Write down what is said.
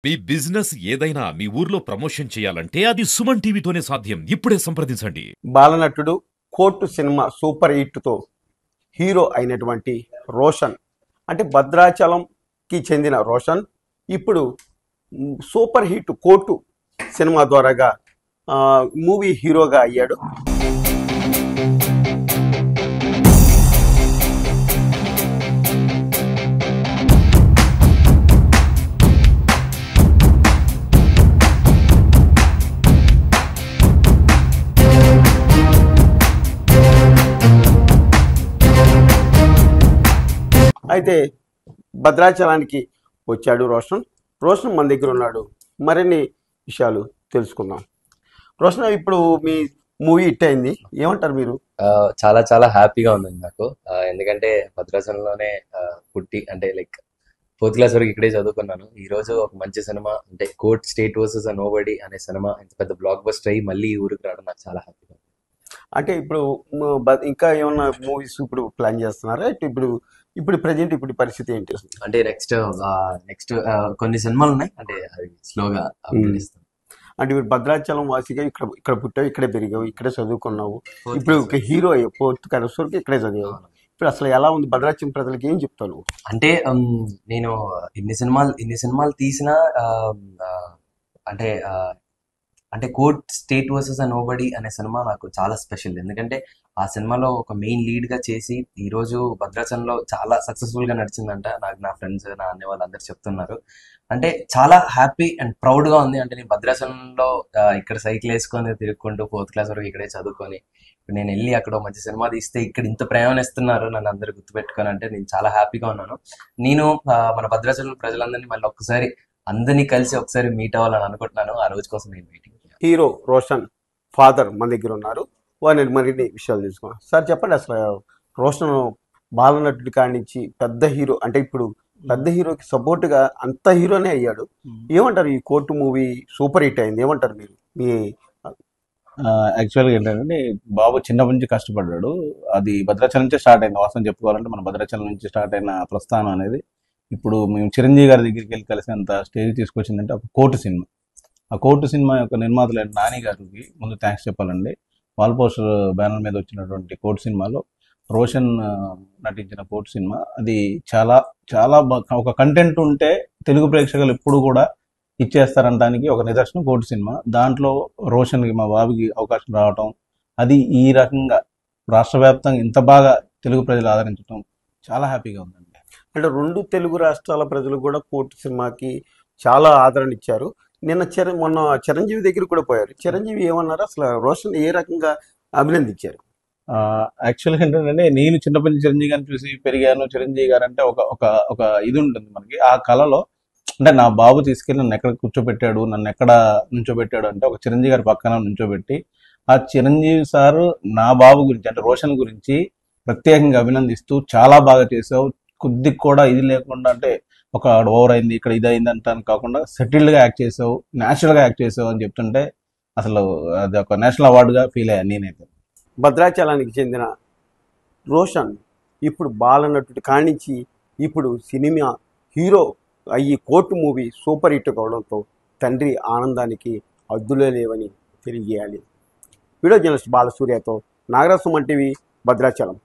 మీ business ఏదైనా మీ ఊర్లో promotion చేయాలంటే అది సుమన్ టీవీతోనే సాధ్యం. ఇప్పుడే సంప్రదించండి. బాలనటుడు కోర్టు సినిమా సూపర్ హిట్తో హీరో అయినటువంటి రోషన్, అంటే భద్రాచలంకి చెందిన రోషన్ ఇప్పుడు సూపర్ హిట్ కోర్టు సినిమా ద్వారాగా మూవీ హీరోగా అయ్యాడు. అయితే భద్రాచలానికి వచ్చాడు రోషన్ మన దగ్గర ఉన్నాడు. మరిన్ని విషయాలు తెలుసుకుందాం. రోషన్, ఇప్పుడు మీ మూవీ హిట్ అయింది, ఏమంటారు మీరు? చాలా చాలా హ్యాపీగా ఉంది నాకు. ఎందుకంటే భద్రాచలంలోనే పుట్టి, అంటే లైక్ 4th క్లాస్ వరకు ఇక్కడే చదువుకున్నాను. ఈ రోజు ఒక మంచి సినిమా, అంటే కోర్ట్ స్టేట్ వర్సెస్ నోబడీ అనే సినిమా ఇంత పెద్ద బ్లాక్ బస్టర్ అయ్యి మళ్ళీ ఈ ఊరికి రావడం నాకు చాలా హ్యాపీగా ఉంది. అంటే ఇప్పుడు ఇంకా ఏమన్నా మూవీస్ ఇప్పుడు ప్లాన్ చేస్తున్నారా? ఇప్పుడు ప్రజెంట్ ఇప్పుడు పరిస్థితి ఏంటి? అంటే నెక్స్ట్ కొన్ని సినిమాలు ఉన్నాయి, అంటే అవి స్లోగా అప్డేట్ ఇస్తాను. అంటే ఇప్పుడు భద్రాచలం వాసిగా ఇక్కడ పుట్టావు, ఇక్కడే పెరిగావు, ఇక్కడే చదువుకున్నావు. ఇప్పుడు ఒక హీరో 4th క్లాస్ వరకు ఇక్కడే చదివావు. ఇప్పుడు అసలు ఎలా ఉంది భద్రాచలం ప్రజలకి, ఏం చెప్తాను? అంటే నేను ఇన్ని సినిమాలు తీసినా అంటే అంటే కోర్ట్ స్టేట్ వర్సెస్ నోబడీ అనే సినిమా నాకు చాలా స్పెషల్. ఎందుకంటే ఆ సినిమాలో ఒక మెయిన్ లీడ్ గా చేసి ఈ రోజు భద్రాచలంలో చాలా సక్సెస్ఫుల్ గా నడిచిందంట. నాకు నా ఫ్రెండ్స్, నా అన్న వాళ్ళందరూ చెప్తున్నారు. అంటే చాలా హ్యాపీ అండ్ ప్రౌడ్ గా ఉంది. అంటే నేను భద్రాచలంలో ఇక్కడ సైకిల్ వేసుకొని తిరుగుకుంటూ 4th క్లాస్ వరకు ఇక్కడే చదువుకొని నేను వెళ్ళి అక్కడ మంచి సినిమా తీస్తే ఇక్కడ ఇంత ప్రయాణిస్తున్నారు నన్ను అందరూ గుర్తుపెట్టుకొని, అంటే నేను చాలా హ్యాపీగా ఉన్నాను. నేను మన భద్రాచలం ప్రజలందరినీ మళ్ళీ ఒక్కసారి అందరినీ కలిసి ఒకసారి మీట్ అవ్వాలని అనుకుంటున్నాను. ఆ రోజు కోసం నేను వెయిటింగ్. హీరో రోషన్ ఫాదర్ మన దగ్గర ఉన్నారు, వారిని మరిన్ని విషయాలు తెలుసుకున్నాం. సార్ చెప్పండి, అసలు రోషన్ బాలనటుడి కాడి నుంచి పెద్ద హీరో, అంటే ఇప్పుడు పెద్ద హీరోకి సపోర్ట్గా అంత హీరోనే అయ్యాడు. ఏమంటారు? ఈ కోర్టు మూవీ సూపర్ హిట్ అయింది, ఏమంటారు మీరు? మీ యాక్చువల్గా ఏంటంటే బాబు చిన్నప్పటి నుంచి కష్టపడ్డాడు. అది భద్రాచలం నుంచే స్టార్ట్ అయింది. వాస్తవం చెప్పుకోవాలంటే మన భద్రాచలం నుంచి స్టార్ట్ అయిన ప్రస్థానం అనేది ఇప్పుడు మేము చిరంజీవి గారి దగ్గరికి వెళ్ళి కలిసినంత స్టేజ్ తీసుకొచ్చిందంటే ఒక కోర్టు సినిమా. ఆ కోర్టు సినిమా యొక్క నిర్మాతలు నాని గారికి ముందు థ్యాంక్స్ చెప్పాలండి. వాల్ పోస్టర్ బ్యానర్ మీద వచ్చినటువంటి కోర్టు సినిమాలో రోషన్ నటించిన కోర్టు సినిమా అది చాలా చాలా ఒక కంటెంట్ ఉంటే తెలుగు ప్రేక్షకులు ఎప్పుడు కూడా ఇచ్చేస్తారనడానికి ఒక నిదర్శనం కోర్టు సినిమా. దాంట్లో రోషన్కి, మా బాబుకి అవకాశం రావటం, అది ఈ రకంగా రాష్ట్ర వ్యాప్తంగా ఇంత బాగా తెలుగు ప్రజలు ఆదరించడం చాలా హ్యాపీగా ఉందండి. అంటే 2 తెలుగు రాష్ట్రాల ప్రజలు కూడా కోర్టు సినిమాకి చాలా ఆదరణ ఇచ్చారు. మొన్న చిరంజీవి దగ్గర కూడా పోయారు. చిరంజీవి ఏమన్నారు? అసలు రోషన్ ఏ రకంగా అభినందించారు? యాక్చువల్గా ఏంటంటే నేను చిన్నప్పటి నుంచి చిరంజీవి గారిని చూసి పెరిగాను. చిరంజీవి గారు అంటే ఒక ఇది ఉంటుంది మనకి ఆ కళలో. అంటే నా బాబు తీసుకెళ్ళి నన్ను ఎక్కడ కూర్చోబెట్టాడు, నన్ను ఎక్కడ నుంచోబెట్టాడు అంటే ఒక చిరంజీవి గారి పక్కన నుంచోబెట్టి ఆ చిరంజీవి సారు నా బాబు గురించి, అంటే రోషన్ గురించి ప్రత్యేకంగా అభినందిస్తూ చాలా బాగా చేసావు, కొద్దిగా కూడా ఇది లేకుండా, అంటే ఒక ఓవర్ అయింది ఇక్కడ ఇది అయింది అంటాను కాకుండా సెటిల్డ్గా యాక్ట్ చేసావు, న్యాచురల్గా యాక్ట్ చేసావు అని చెప్తుంటే అసలు అది ఒక నేషనల్ అవార్డుగా ఫీల్ అయ్యాను నేనైతే. భద్రాచలానికి చెందిన రోషన్ ఇప్పుడు బాలనటుడి కానించి ఇప్పుడు సినిమా హీరో అయ్యి కోర్టు మూవీ సూపర్ హిట్ కావడంతో తండ్రి ఆనందానికి హద్దులే లేవని తెలియజేయాలి. వీడియో జర్నలిస్ట్ బాలసూర్యతో నాగరాజ్, సుమన్ టీవీ, భద్రాచలం.